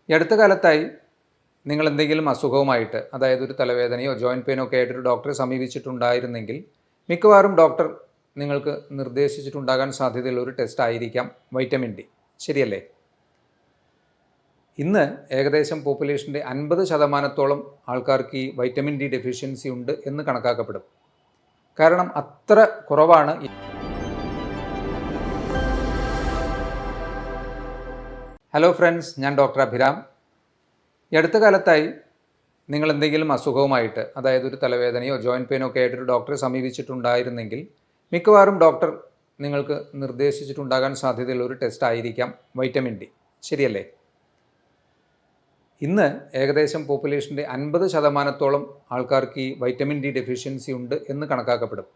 ഈ അടുത്ത കാലത്തായി നിങ്ങൾ എന്തെങ്കിലും അസുഖവുമായിട്ട്, അതായത് ഒരു തലവേദനയോ ജോയിൻറ്റ് പെയിനോ ഒക്കെ ആയിട്ടൊരു ഡോക്ടറെ സമീപിച്ചിട്ടുണ്ടായിരുന്നെങ്കിൽ മിക്കവാറും ഡോക്ടർ നിങ്ങൾക്ക് നിർദ്ദേശിച്ചിട്ടുണ്ടാകാൻ സാധ്യതയുള്ള ഒരു ടെസ്റ്റ് ആയിരിക്കാം വൈറ്റമിൻ ഡി. ശരിയല്ലേ? ഇന്ന് ഏകദേശം പോപ്പുലേഷൻ്റെ 50% ആൾക്കാർക്ക് ഈ വൈറ്റമിൻ ഡി ഡെഫിഷ്യൻസി ഉണ്ട് എന്ന് കണക്കാക്കപ്പെടും. കാരണം അത്ര കുറവാണ്. ഹലോ ഫ്രണ്ട്സ്, ഞാൻ ഡോക്ടർ അഭിരാം. ഈ അടുത്ത കാലത്തായി നിങ്ങൾ എന്തെങ്കിലും അസുഖവുമായിട്ട്, അതായത് ഒരു തലവേദനയോ ജോയിൻറ്റ് പെയിനോ ഒക്കെ ആയിട്ടൊരു ഡോക്ടറെ സമീപിച്ചിട്ടുണ്ടായിരുന്നെങ്കിൽ മിക്കവാറും ഡോക്ടർ നിങ്ങൾക്ക് നിർദ്ദേശിച്ചിട്ടുണ്ടാകാൻ സാധ്യതയുള്ള ഒരു ടെസ്റ്റ് ആയിരിക്കാം വൈറ്റമിൻ ഡി. ശരിയല്ലേ? ഇന്ന് ഏകദേശം പോപ്പുലേഷൻ്റെ 50% ആൾക്കാർക്ക് ഈ വൈറ്റമിൻ ഡി ഡെഫിഷ്യൻസി ഉണ്ട് എന്ന് കണക്കാക്കപ്പെടും.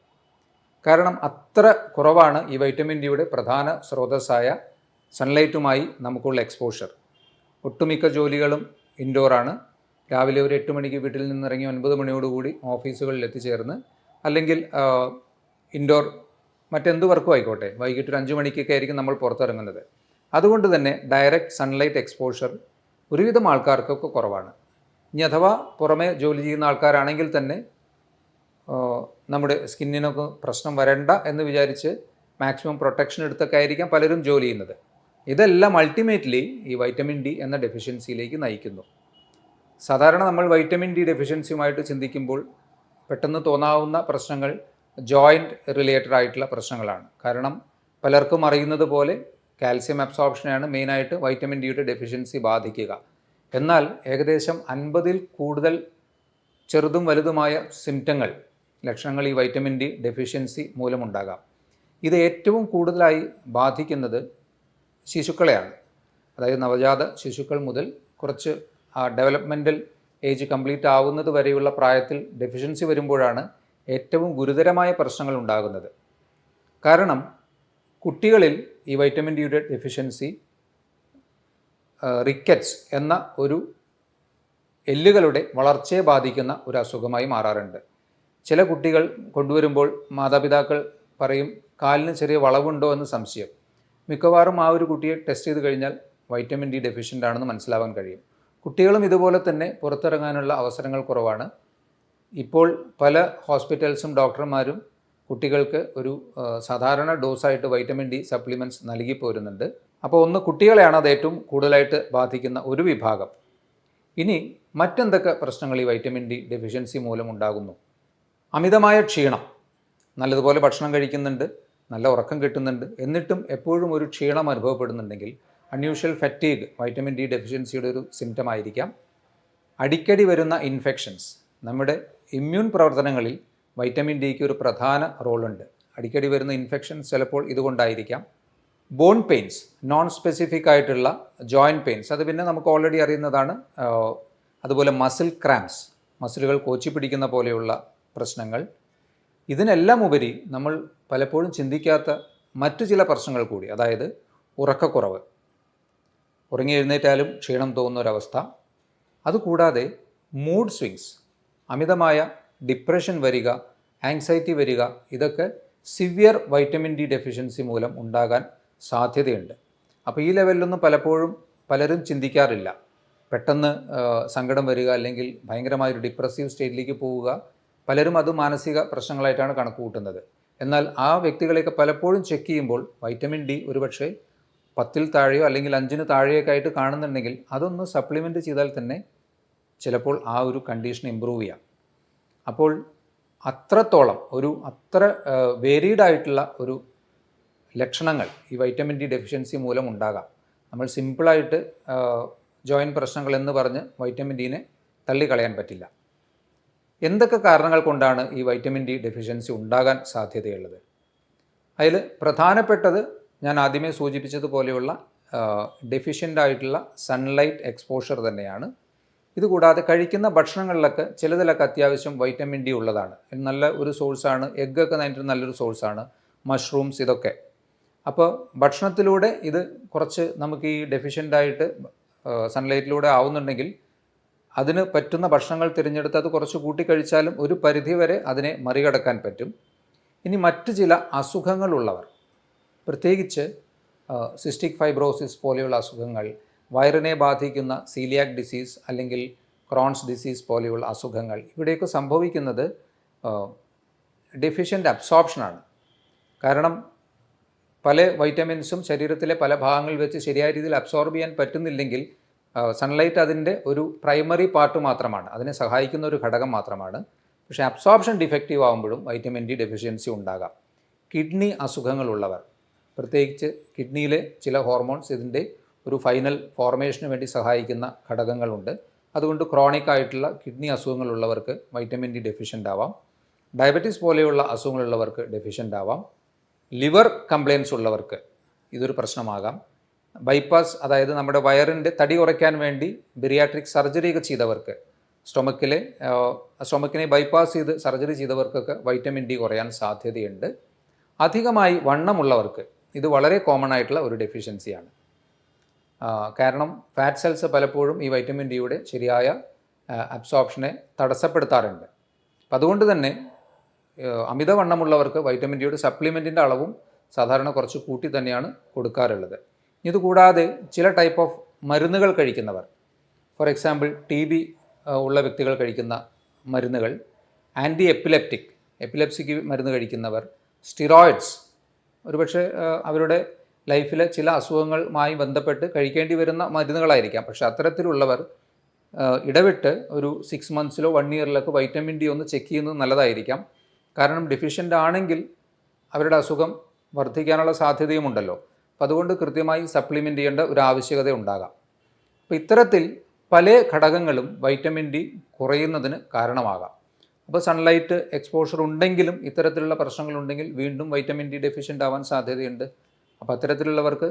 കാരണം അത്ര കുറവാണ് ഈ വൈറ്റമിൻ ഡിയുടെ പ്രധാന സ്രോതസ്സായ സൺലൈറ്റുമായി നമുക്കുള്ള എക്സ്പോഷർ. ഒട്ടുമിക്ക ജോലികളും ഇൻഡോറാണ്. രാവിലെ ഒരു 8 മണിക്ക് വീട്ടിൽ നിന്നിറങ്ങി 9 മണിയോടുകൂടി ഓഫീസുകളിൽ എത്തിച്ചേർന്ന്, അല്ലെങ്കിൽ ഇൻഡോർ മറ്റെന്ത് വർക്കും ആയിക്കോട്ടെ, വൈകിട്ട് ഒരു 5 മണിക്കൊക്കെ ആയിരിക്കും നമ്മൾ പുറത്തിറങ്ങുന്നത്. അതുകൊണ്ട് തന്നെ ഡയറക്റ്റ് സൺലൈറ്റ് എക്സ്പോഷർ ഒരുവിധം ആൾക്കാർക്കൊക്കെ കുറവാണ്. ഇനി അഥവാ പുറമെ ജോലി ചെയ്യുന്ന ആൾക്കാരാണെങ്കിൽ തന്നെ നമ്മുടെ സ്കിന്നിനൊക്കെ പ്രശ്നം വരണ്ട എന്ന് വിചാരിച്ച് മാക്സിമം പ്രൊട്ടക്ഷൻ എടുത്തൊക്കെ ആയിരിക്കാം പലരും ജോലി ചെയ്യുന്നത്. ഇതെല്ലാം അൾട്ടിമേറ്റ്ലി ഈ വൈറ്റമിൻ ഡി എന്ന ഡെഫിഷ്യൻസിയിലേക്ക് നയിക്കുന്നു. സാധാരണ നമ്മൾ വൈറ്റമിൻ ഡി ഡെഫിഷ്യൻസിയുമായിട്ട് ചിന്തിക്കുമ്പോൾ പെട്ടെന്ന് തോന്നാവുന്ന പ്രശ്നങ്ങൾ ജോയിൻറ്റ് റിലേറ്റഡ് ആയിട്ടുള്ള പ്രശ്നങ്ങളാണ്. കാരണം പലർക്കും അറിയുന്നത് പോലെ കാൽസ്യം അബ്സോർപ്ഷനെയാണ് മെയിനായിട്ട് വൈറ്റമിൻ ഡിയുടെ ഡെഫിഷ്യൻസി ബാധിക്കുക. എന്നാൽ ഏകദേശം 50-ൽ കൂടുതൽ ചെറുതും വലുതുമായ സിംറ്റങ്ങൾ, ലക്ഷണങ്ങൾ ഈ വൈറ്റമിൻ ഡി ഡെഫിഷ്യൻസി മൂലമുണ്ടാകാം. ഇത് ഏറ്റവും കൂടുതലായി ബാധിക്കുന്നത് ശിശുക്കളെയാണ്. അതായത് നവജാത ശിശുക്കൾ മുതൽ കുറച്ച് ഡെവലപ്മെൻറ്റൽ ഏജ് കംപ്ലീറ്റ് ആവുന്നത് വരെയുള്ള പ്രായത്തിൽ ഡെഫിഷ്യൻസി വരുമ്പോഴാണ് ഏറ്റവും ഗുരുതരമായ പ്രശ്നങ്ങൾ ഉണ്ടാകുന്നത്. കാരണം കുട്ടികളിൽ ഈ വൈറ്റമിൻ ഡിയുടെ ഡെഫിഷ്യൻസി റിക്കറ്റ്സ് എന്ന ഒരു എല്ലുകളുടെ വളർച്ചയെ ബാധിക്കുന്ന ഒരു അസുഖമായി മാറാറുണ്ട്. ചില കുട്ടികൾ കൊണ്ടുവരുമ്പോൾ മാതാപിതാക്കൾ പറയും കാലിന് ചെറിയ വളവുണ്ടോ എന്ന് സംശയം. മിക്കവാറും ആ ഒരു കുട്ടിയെ ടെസ്റ്റ് ചെയ്ത് കഴിഞ്ഞാൽ വൈറ്റമിൻ ഡി ഡെഫിഷ്യൻ്റ് ആണെന്ന് മനസ്സിലാവാൻ കഴിയും. കുട്ടികളും ഇതുപോലെ തന്നെ പുറത്തിറങ്ങാനുള്ള അവസരങ്ങൾ കുറവാണ്. ഇപ്പോൾ പല ഹോസ്പിറ്റൽസും ഡോക്ടർമാരും കുട്ടികൾക്ക് ഒരു സാധാരണ ഡോസായിട്ട് വൈറ്റമിൻ ഡി സപ്ലിമെൻറ്റ്സ് നൽകി പോരുന്നുണ്ട്. അപ്പോൾ ഒന്ന് കുട്ടികളെയാണ് അത് ഏറ്റവും കൂടുതലായിട്ട് ബാധിക്കുന്ന ഒരു വിഭാഗം. ഇനി മറ്റെന്തൊക്കെ പ്രശ്നങ്ങൾ ഈ വൈറ്റമിൻ ഡി ഡെഫിഷ്യൻസി മൂലം ഉണ്ടാകുന്നു? അമിതമായ ക്ഷീണം. നല്ലതുപോലെ ഭക്ഷണം കഴിക്കുന്നുണ്ട്, നല്ല ഉറക്കം കിട്ടുന്നുണ്ട്, എന്നിട്ടും എപ്പോഴും ഒരു ക്ഷീണം അനുഭവപ്പെടുന്നുണ്ടെങ്കിൽ അൺയൂഷ്വൽ ഫറ്റീഗ് വൈറ്റമിൻ ഡി ഡെഫിഷ്യൻസിയുടെ ഒരു സിംറ്റം ആയിരിക്കാം. അടിക്കടി വരുന്ന ഇൻഫെക്ഷൻസ്. നമ്മുടെ ഇമ്മ്യൂൺ പ്രവർത്തനങ്ങളിൽ വൈറ്റമിൻ ഡിക്ക് ഒരു പ്രധാന റോളുണ്ട്. അടിക്കടി വരുന്ന ഇൻഫെക്ഷൻസ് ചിലപ്പോൾ ഇതുകൊണ്ടായിരിക്കാം. ബോൺ പെയിൻസ്, നോൺ സ്പെസിഫിക് ആയിട്ടുള്ള ജോയിൻറ്റ് പെയിൻസ്, അത് പിന്നെ നമുക്ക് ഓൾറെഡി അറിയുന്നതാണ്. അതുപോലെ മസിൽ ക്രാംസ്, മസിലുകൾ കോച്ചി പിടിക്കുന്ന പോലെയുള്ള പ്രശ്നങ്ങൾ. ഇതിനെല്ലാം ഉപരി നമ്മൾ പലപ്പോഴും ചിന്തിക്കാത്ത മറ്റു ചില പ്രശ്നങ്ങൾ കൂടി, അതായത് ഉറക്കക്കുറവ്, ഉറങ്ങി എഴുന്നേറ്റാലും ക്ഷീണം തോന്നുന്ന ഒരവസ്ഥ. അതുകൂടാതെ മൂഡ് സ്വിങ്സ്, അമിതമായ ഡിപ്രഷൻ വരിക, ആങ്സൈറ്റി വരിക, ഇതൊക്കെ സിവിയർ വൈറ്റമിൻ ഡി ഡെഫിഷ്യൻസി മൂലം ഉണ്ടാകാൻ സാധ്യതയുണ്ട്. അപ്പോൾ ഈ ലെവലിലൊന്നും പലപ്പോഴും പലരും ചിന്തിക്കാറില്ല. പെട്ടെന്ന് സങ്കടം വരിക, അല്ലെങ്കിൽ ഭയങ്കരമായൊരു ഡിപ്രസീവ് സ്റ്റേറ്റിലേക്ക് പോവുക, പലരും അത് മാനസിക പ്രശ്നങ്ങളായിട്ടാണ് കണക്ക് കൂട്ടുന്നത്. എന്നാൽ ആ വ്യക്തികളെയൊക്കെ പലപ്പോഴും ചെക്ക് ചെയ്യുമ്പോൾ വൈറ്റമിൻ ഡി ഒരുപക്ഷെ 10-ൽ താഴെയോ അല്ലെങ്കിൽ 5-ന് താഴെയൊക്കെ ആയിട്ട് കാണുന്നുണ്ടെങ്കിൽ അതൊന്ന് സപ്ലിമെൻറ്റ് ചെയ്താൽ തന്നെ ചിലപ്പോൾ ആ ഒരു കണ്ടീഷൻ ഇമ്പ്രൂവ് ചെയ്യാം. അപ്പോൾ അത്രത്തോളം അത്ര വേരീഡ് ആയിട്ടുള്ള ഒരു ലക്ഷണങ്ങൾ ഈ വൈറ്റമിൻ ഡി ഡെഫിഷ്യൻസി മൂലം ഉണ്ടാകാം. നമ്മൾ സിമ്പിളായിട്ട് ജോയിൻറ്റ് പ്രശ്നങ്ങൾ എന്ന് പറഞ്ഞ് വൈറ്റമിൻ ഡിനെ തള്ളിക്കളയാൻ പറ്റില്ല. എന്തൊക്കെ കാരണങ്ങൾ കൊണ്ടാണ് ഈ വൈറ്റമിൻ ഡി ഡെഫിഷ്യൻസി ഉണ്ടാകാൻ സാധ്യതയുള്ളത്? അതിൽ പ്രധാനപ്പെട്ടത് ഞാൻ ആദ്യമേ സൂചിപ്പിച്ചതുപോലെയുള്ള ഡെഫിഷ്യൻ്റ് ആയിട്ടുള്ള സൺലൈറ്റ് എക്സ്പോഷർ തന്നെയാണ്. ഇതുകൂടാതെ കഴിക്കുന്ന ഭക്ഷണങ്ങളിലൊക്കെ ചിലതിലൊക്കെ അത്യാവശ്യം വൈറ്റമിൻ ഡി ഉള്ളതാണ്. നല്ല ഒരു സോഴ്സാണ്. എഗ്ഗൊക്കെ അതിൻ്റെ നല്ലൊരു സോഴ്സാണ്. മഷ്റൂംസ്, ഇതൊക്കെ. അപ്പോൾ ഭക്ഷണത്തിലൂടെ ഇത് കുറച്ച് നമുക്ക് ഈ ഡെഫിഷ്യൻ്റായിട്ട് സൺലൈറ്റിലൂടെ ആവുന്നുണ്ടെങ്കിൽ അതിന് പറ്റുന്ന ഭക്ഷണങ്ങൾ തിരഞ്ഞെടുത്ത് അത് കുറച്ച് കൂട്ടിക്കഴിച്ചാലും ഒരു പരിധിവരെ അതിനെ മറികടക്കാൻ പറ്റും. ഇനി മറ്റ് ചില അസുഖങ്ങളുള്ളവർ, പ്രത്യേകിച്ച് സിസ്റ്റിക് ഫൈബ്രോസിസ് പോലെയുള്ള അസുഖങ്ങൾ, വയറിനെ ബാധിക്കുന്ന സീലിയാക് ഡിസീസ് അല്ലെങ്കിൽ ക്രോൺസ് ഡിസീസ് പോലെയുള്ള അസുഖങ്ങൾ, ഇവിടെയൊക്കെ സംഭവിക്കുന്നത് ഡെഫിഷ്യൻ്റ് അബ്സോർപ്ഷനാണ്. കാരണം പല വൈറ്റമിൻസും ശരീരത്തിലെ പല ഭാഗങ്ങളിൽ വെച്ച് ശരിയായ രീതിയിൽ അബ്സോർബ് ചെയ്യാൻ പറ്റുന്നില്ലെങ്കിൽ സൺലൈറ്റ് അതിൻ്റെ ഒരു പ്രൈമറി പാർട്ട് മാത്രമാണ്, അതിനെ സഹായിക്കുന്ന ഒരു ഘടകം മാത്രമാണ്. പക്ഷേ അബ്സോർപ്ഷൻ ഡിഫക്റ്റീവ് ആകുമ്പോഴും വൈറ്റമിൻ ഡി ഡെഫിഷ്യൻസി ഉണ്ടാകാം. കിഡ്നി അസുഖങ്ങളുള്ളവർ, പ്രത്യേകിച്ച് കിഡ്നിയിലെ ചില ഹോർമോൺസ് ഇതിൻ്റെ ഒരു ഫൈനൽ ഫോർമേഷന് വേണ്ടി സഹായിക്കുന്ന ഘടകങ്ങളുണ്ട്. അതുകൊണ്ട് ക്രോണിക് ആയിട്ടുള്ള കിഡ്നി അസുഖങ്ങളുള്ളവർക്ക് വൈറ്റമിൻ ഡി ഡെഫിഷ്യൻ്റ് ആവാം. ഡയബറ്റീസ് പോലെയുള്ള അസുഖങ്ങളുള്ളവർക്ക് ഡെഫിഷ്യൻ്റ് ആവാം. ലിവർ കംപ്ലയിൻസ് ഉള്ളവർക്ക് ഇതൊരു പ്രശ്നമാകാം. ബൈപ്പാസ്, അതായത് നമ്മുടെ വയറിൻ്റെ തടി കുറയ്ക്കാൻ വേണ്ടി ബിറിയാട്രിക് സർജറി ഒക്കെ ചെയ്തവർക്ക്, സ്റ്റൊമക്കിനെ ബൈപ്പാസ് ചെയ്ത് സർജറി ചെയ്തവർക്കൊക്കെ വൈറ്റമിൻ ഡി കുറയാൻ സാധ്യതയുണ്ട്. അധികമായി വണ്ണമുള്ളവർക്ക് ഇത് വളരെ കോമൺ ആയിട്ടുള്ള ഒരു ഡെഫിഷ്യൻസിയാണ്. കാരണം ഫാറ്റ് സെൽസ് പലപ്പോഴും ഈ വൈറ്റമിൻ ഡിയുടെ ശരിയായ അബ്സോർപ്ഷനെ തടസ്സപ്പെടുത്താറുണ്ട്. അപ്പം അതുകൊണ്ട് തന്നെ അമിതവണ്ണമുള്ളവർക്ക് വൈറ്റമിൻ ഡിയുടെ സപ്ലിമെൻറ്റിൻ്റെ അളവും സാധാരണ കുറച്ച് കൂട്ടി തന്നെയാണ് കൊടുക്കാറുള്ളത്. ഇതുകൂടാതെ ചില ടൈപ്പ് ഓഫ് മരുന്നുകൾ കഴിക്കുന്നവർ, ഫോർ എക്സാമ്പിൾ TB ഉള്ള വ്യക്തികൾ കഴിക്കുന്ന മരുന്നുകൾ, ആൻറ്റി എപ്പിലെപ്സിക്ക് മരുന്ന് കഴിക്കുന്നവർ, സ്റ്റിറോയിഡ്സ്, ഒരുപക്ഷെ അവരുടെ ലൈഫിലെ ചില അസുഖങ്ങളുമായി ബന്ധപ്പെട്ട് കഴിക്കേണ്ടി വരുന്ന മരുന്നുകളായിരിക്കാം. പക്ഷേ അത്തരത്തിലുള്ളവർ ഇടവിട്ട് ഒരു 6 മന്ത്സിലോ 1 ഇയറിലൊക്കെ വൈറ്റമിൻ ഡി ഒന്ന് ചെക്ക് ചെയ്യുന്നത് നല്ലതായിരിക്കാം. കാരണം ഡെഫിഷ്യൻ്റ് ആണെങ്കിൽ അവരുടെ അസുഖം വർദ്ധിക്കാനുള്ള സാധ്യതയുമുണ്ടല്ലോ. അപ്പം അതുകൊണ്ട് കൃത്യമായി സപ്ലിമെൻ്റ് ചെയ്യേണ്ട ഒരു ആവശ്യകത ഉണ്ടാകാം. അപ്പോൾ ഇത്തരത്തിൽ പല ഘടകങ്ങളും വൈറ്റമിൻ ഡി കുറയുന്നതിന് കാരണമാകാം. അപ്പോൾ സൺലൈറ്റ് എക്സ്പോഷർ ഉണ്ടെങ്കിലും ഇത്തരത്തിലുള്ള പ്രശ്നങ്ങളുണ്ടെങ്കിൽ വീണ്ടും വൈറ്റമിൻ ഡി ഡെഫിഷ്യൻ്റ് ആവാൻ സാധ്യതയുണ്ട്. അപ്പോൾ അത്തരത്തിലുള്ളവർക്ക്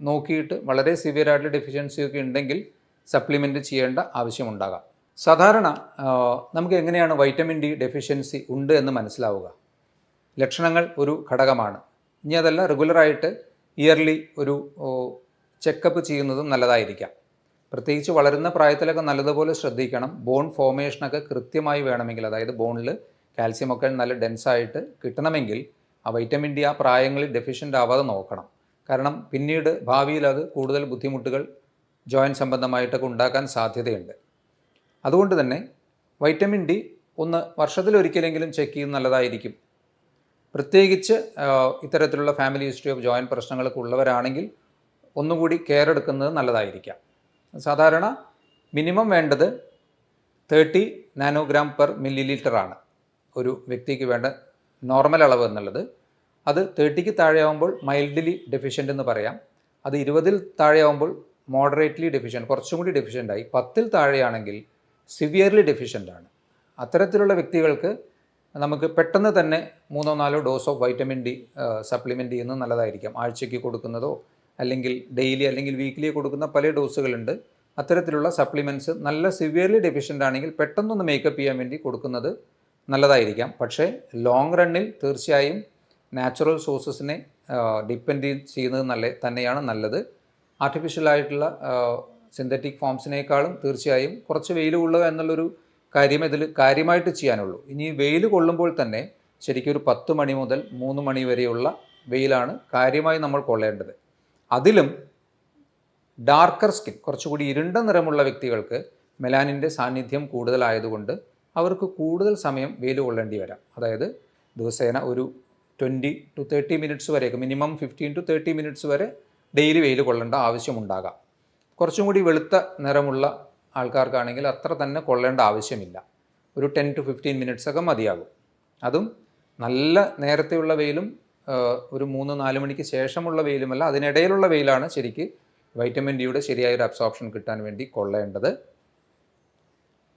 നോക്കിയിട്ട് വളരെ സിവിയർ ആയിട്ടുള്ള ഡെഫിഷ്യൻസിയൊക്കെ ഉണ്ടെങ്കിൽ സപ്ലിമെൻറ്റ് ചെയ്യേണ്ട ആവശ്യമുണ്ടാകാം. സാധാരണ നമുക്ക് എങ്ങനെയാണ് വൈറ്റമിൻ ഡി ഡെഫിഷ്യൻസി ഉണ്ട് എന്ന് മനസ്സിലാവുക? ലക്ഷണങ്ങൾ ഒരു ഘടകമാണ്. ഇനി അതല്ല, റെഗുലറായിട്ട് ഇയർലി ഒരു ചെക്കപ്പ് ചെയ്യുന്നതും നല്ലതായിരിക്കാം. പ്രത്യേകിച്ച് വളരുന്ന പ്രായത്തിലൊക്കെ നല്ലതുപോലെ ശ്രദ്ധിക്കണം. ബോൺ ഫോർമേഷനൊക്കെ കൃത്യമായി വേണമെങ്കിൽ, അതായത് ബോണിൽ കാൽസ്യമൊക്കെ നല്ല ഡെൻസായിട്ട് കിട്ടണമെങ്കിൽ ആ വൈറ്റമിൻ ഡി ആ പ്രായങ്ങളിൽ ഡെഫിഷ്യൻ്റ് ആവാതെ നോക്കണം. കാരണം പിന്നീട് ഭാവിയിൽ അത് കൂടുതൽ ബുദ്ധിമുട്ടുകൾ ജോയിൻറ്റ് സംബന്ധമായിട്ടൊക്കെ ഉണ്ടാക്കാൻ സാധ്യതയുണ്ട്. അതുകൊണ്ട് തന്നെ വൈറ്റമിൻ ഡി ഒന്ന് വർഷത്തിലൊരിക്കലെങ്കിലും ചെക്ക് ചെയ്യുന്നത് നല്ലതായിരിക്കും. പ്രത്യേകിച്ച് ഇത്തരത്തിലുള്ള ഫാമിലി ഹിസ്റ്ററി ഓഫ് ജോയിൻറ്റ് പ്രശ്നങ്ങളൊക്കെ ഉള്ളവരാണെങ്കിൽ ഒന്നുകൂടി കെയർ എടുക്കുന്നത് നല്ലതായിരിക്കാം. സാധാരണ മിനിമം വേണ്ടത് 30 നാനോഗ്രാം പെർ മില്ലി ആണ് ഒരു വ്യക്തിക്ക് വേണ്ട നോർമൽ അളവ് എന്നുള്ളത്. അത് 30ക്ക് താഴെയാവുമ്പോൾ മൈൽഡ്ലി ഡെഫിഷ്യൻ്റ് എന്ന് പറയാം. അത് 20ൽ താഴെയാവുമ്പോൾ മോഡറേറ്റ്ലി ഡെഫിഷ്യൻ്റ്, കുറച്ചും കൂടി ഡെഫിഷ്യൻ്റായി. 10ൽ താഴെയാണെങ്കിൽ സിവിയർലി ഡെഫിഷ്യൻ്റ് ആണ്. അത്തരത്തിലുള്ള വ്യക്തികൾക്ക് നമുക്ക് പെട്ടെന്ന് തന്നെ 3-4 dose of vitamin D supplement ചെയ്യുന്നത് നല്ലതായിരിക്കാം. ആഴ്ചയ്ക്ക് കൊടുക്കുന്നതോ അല്ലെങ്കിൽ ഡെയിലി അല്ലെങ്കിൽ വീക്ക്ലി കൊടുക്കുന്ന പല ഡോസുകളുണ്ട്. അത്തരത്തിലുള്ള സപ്ലിമെൻറ്റ്സ് നല്ല സിവിയർലി ഡെഫിഷ്യൻ്റ് ആണെങ്കിൽ പെട്ടെന്നൊന്ന് മേക്കപ്പ് ചെയ്യാൻ വേണ്ടി കൊടുക്കുന്നത് നല്ലതായിരിക്കാം. പക്ഷേ ലോങ് റണ്ണിൽ തീർച്ചയായും നാച്ചുറൽ സോഴ്സസിനെ ഡിപ്പെൻഡ് ചെയ്യുന്നത് തന്നെയാണ് നല്ലത്. ആർട്ടിഫിഷ്യലായിട്ടുള്ള സിന്തറ്റിക് ഫോംസിനേക്കാളും തീർച്ചയായും കുറച്ച് വെയിൽ കൊള്ളുക എന്നുള്ളൊരു കാര്യം ഇതിൽ കാര്യമായിട്ട് ചെയ്യാനുള്ളൂ. ഇനി വെയിൽ കൊള്ളുമ്പോൾ തന്നെ ശരിക്കും ഒരു 10 മണി മുതൽ 3 മണി വരെയുള്ള വെയിലാണ് കാര്യമായി നമ്മൾ കൊള്ളേണ്ടത്. അതിലും ഡാർക്കർ സ്കിൻ, കുറച്ചുകൂടി ഇരുണ്ട നിറമുള്ള വ്യക്തികൾക്ക് മെലാനിൻ്റെ സാന്നിധ്യം കൂടുതലായതുകൊണ്ട് അവർക്ക് കൂടുതൽ സമയം വെയിൽ കൊള്ളേണ്ടി വരാം. അതായത് ദിവസേന ഒരു 20 to 30 മിനിറ്റ്സ് വരെയൊക്കെ, മിനിമം 15 to 30 മിനിറ്റ്സ് വരെ ഡെയിലി വെയിൽ കൊള്ളേണ്ട ആവശ്യമുണ്ടാകാം. കുറച്ചും കൂടി വെളുത്ത നിറമുള്ള ആൾക്കാർക്കാണെങ്കിൽ അത്ര തന്നെ കൊള്ളേണ്ട ആവശ്യമില്ല. ഒരു 10 to 15 മിനിറ്റ്സ് ഒക്കെ മതിയാകും. അതും നല്ല നേരത്തെയുള്ള വെയിലും ഒരു 3-4 മണിക്ക് ശേഷമുള്ള വെയിലുമല്ല, അതിനിടയിലുള്ള വെയിലാണ് ശരിക്ക് വൈറ്റമിൻ ഡിയുടെ ശരിയായൊരു അബ്സോർപ്ഷൻ കിട്ടാൻ വേണ്ടി കൊള്ളേണ്ടത്.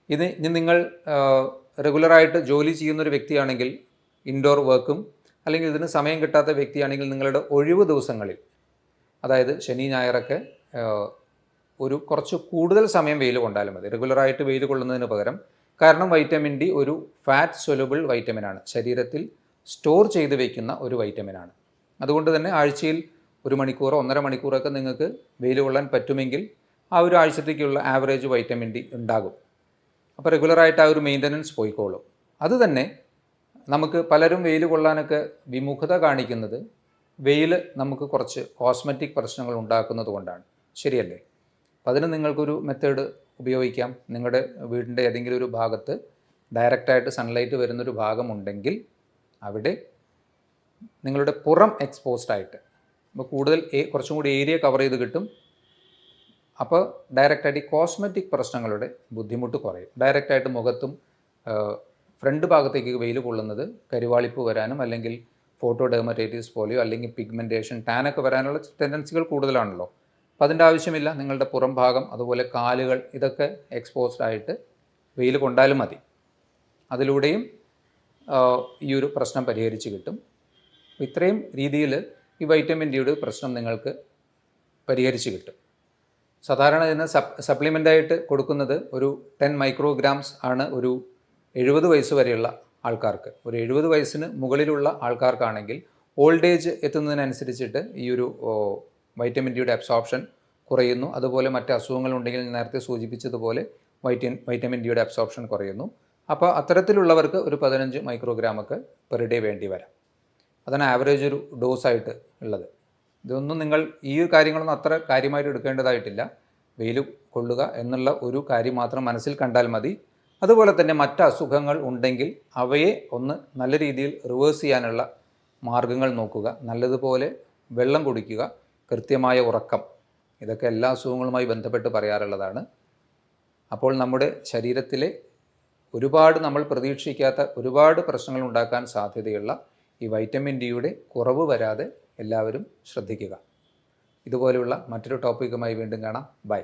ഇനി നിങ്ങൾ റെഗുലറായിട്ട് ജോലി ചെയ്യുന്നൊരു വ്യക്തിയാണെങ്കിൽ, ഇൻഡോർ വർക്കും അല്ലെങ്കിൽ ഇതിന് സമയം കിട്ടാത്ത വ്യക്തിയാണെങ്കിൽ നിങ്ങളുടെ ഒഴിവ് ദിവസങ്ങളിൽ, അതായത് ശനി ഞായറൊക്കെ ഒരു കുറച്ച് കൂടുതൽ സമയം വെയിൽ കൊണ്ടാലും മതി, റെഗുലറായിട്ട് വെയിൽ കൊള്ളുന്നതിന് പകരം. കാരണം വൈറ്റമിൻ ഡി ഒരു ഫാറ്റ് സൊല്യൂബിൾ വൈറ്റമിനാണ്, ശരീരത്തിൽ സ്റ്റോർ ചെയ്ത് വയ്ക്കുന്ന ഒരു വൈറ്റമിനാണ്. അതുകൊണ്ട് തന്നെ ആഴ്ചയിൽ 1 മണിക്കൂറോ 1.5 മണിക്കൂറൊക്കെ നിങ്ങൾക്ക് വെയിൽ കൊള്ളാൻ പറ്റുമെങ്കിൽ ആ ഒരു ആഴ്ചത്തേക്കുള്ള ആവറേജ് വൈറ്റമിൻ ഡി ഉണ്ടാകും. അപ്പോൾ റെഗുലറായിട്ട് ആ ഒരു മെയിൻ്റനൻസ് പോയിക്കോളും. അതുതന്നെ നമുക്ക് പലരും വെയിൽ കൊള്ളാനൊക്കെ വിമുഖത കാണിക്കുന്നത് വെയിൽ നമുക്ക് കുറച്ച് കോസ്മെറ്റിക് പ്രശ്നങ്ങൾ ഉണ്ടാക്കുന്നത് കൊണ്ടാണ്. ശരിയല്ലേ? അപ്പോൾ അതിന് നിങ്ങൾക്കൊരു മെത്തേഡ് ഉപയോഗിക്കാം. നിങ്ങളുടെ വീടിൻ്റെ ഏതെങ്കിലും ഒരു ഭാഗത്ത് ഡയറക്റ്റായിട്ട് സൺലൈറ്റ് വരുന്നൊരു ഭാഗമുണ്ടെങ്കിൽ അവിടെ നിങ്ങളുടെ പുറം എക്സ്പോസ്ഡ് ആയിട്ട്, അപ്പോൾ കൂടുതൽ കുറച്ചും കൂടി ഏരിയ കവർ ചെയ്ത് കിട്ടും. അപ്പോൾ ഡയറക്റ്റായിട്ട് ഈ കോസ്മെറ്റിക് പ്രശ്നങ്ങളുടെ ബുദ്ധിമുട്ട് കുറയും. ഡയറക്റ്റായിട്ട് മുഖത്തും ഫ്രണ്ട് ഭാഗത്തേക്ക് വെയിൽ കൊള്ളുന്നത് കരുവാളിപ്പ് വരാനും അല്ലെങ്കിൽ ഫോട്ടോ ഡെർമറ്റൈറ്റിസ് പോലെയോ അല്ലെങ്കിൽ പിഗ്മെൻറ്റേഷൻ, ടാനൊക്കെ വരാനുള്ള ടെൻഡൻസികൾ കൂടുതലാണല്ലോ. അപ്പോൾ അതിൻ്റെ ആവശ്യമില്ല. നിങ്ങളുടെ പുറം ഭാഗം അതുപോലെ കാലുകൾ ഇതൊക്കെ എക്സ്പോസ്ഡ് ആയിട്ട് വെയിൽ കൊണ്ടാലും മതി. അതിലൂടെയും ഈ ഒരു പ്രശ്നം പരിഹരിച്ച് കിട്ടും. ഇത്രയും രീതിയിൽ ഈ വൈറ്റമിൻ ഡിയുടെ പ്രശ്നം നിങ്ങൾക്ക് പരിഹരിച്ച് കിട്ടും. സാധാരണ ഇതിന് സപ്ലിമെൻ്റായിട്ട് കൊടുക്കുന്നത് ഒരു 10 മൈക്രോഗ്രാംസ് ആണ് ഒരു 70 വയസ്സ് വരെയുള്ള ആൾക്കാർക്ക്. ഒരു 70 വയസ്സിന് മുകളിലുള്ള ആൾക്കാർക്കാണെങ്കിൽ ഓൾഡ് ഏജ് എത്തുന്നതിനനുസരിച്ചിട്ട് ഈ ഒരു വൈറ്റമിൻ ഡിയുടെ അബ്സോർപ്ഷൻ കുറയുന്നു. അതുപോലെ മറ്റ് അസുഖങ്ങളുണ്ടെങ്കിൽ നേരത്തെ സൂചിപ്പിച്ചതുപോലെ വൈറ്റമിൻ ഡിയുടെ അബ്സോർപ്ഷൻ കുറയുന്നു. അപ്പോൾ അത്തരത്തിലുള്ളവർക്ക് ഒരു 15 മൈക്രോഗ്രാമൊക്കെ പെർ ഡേ വേണ്ടി വരാം. അതാണ് ആവറേജ് ഒരു ഡോസായിട്ട് ഉള്ളത്. ഇതൊന്നും നിങ്ങൾ ഈ കാര്യങ്ങളൊന്നും അത്ര കാര്യമായിട്ട് എടുക്കേണ്ടതായിട്ടില്ല. വെയിൽ കൊള്ളുക എന്നുള്ള ഒരു കാര്യം മാത്രം മനസ്സിൽ കണ്ടാൽ മതി. അതുപോലെ തന്നെ മറ്റ് അസുഖങ്ങൾ ഉണ്ടെങ്കിൽ അവയെ ഒന്ന് നല്ല രീതിയിൽ റിവേഴ്സ് ചെയ്യാനുള്ള മാർഗങ്ങൾ നോക്കുക. നല്ലതുപോലെ വെള്ളം കുടിക്കുക, കൃത്യമായ ഉറക്കം, ഇതൊക്കെ എല്ലാ അസുഖങ്ങളുമായി ബന്ധപ്പെട്ട് പറയാറുള്ളതാണ്. അപ്പോൾ നമ്മുടെ ശരീരത്തിലെ ഒരുപാട് നമ്മൾ പ്രതീക്ഷിക്കാത്ത ഒരുപാട് പ്രശ്നങ്ങൾ ഉണ്ടാക്കാൻ സാധ്യതയുള്ള ഈ വൈറ്റമിൻ ഡിയുടെ കുറവ് വരാതെ എല്ലാവരും ശ്രദ്ധിക്കുക. ഇതുപോലെയുള്ള മറ്റൊരു ടോപ്പിക്കുമായി വീണ്ടും കാണാം. ബൈ.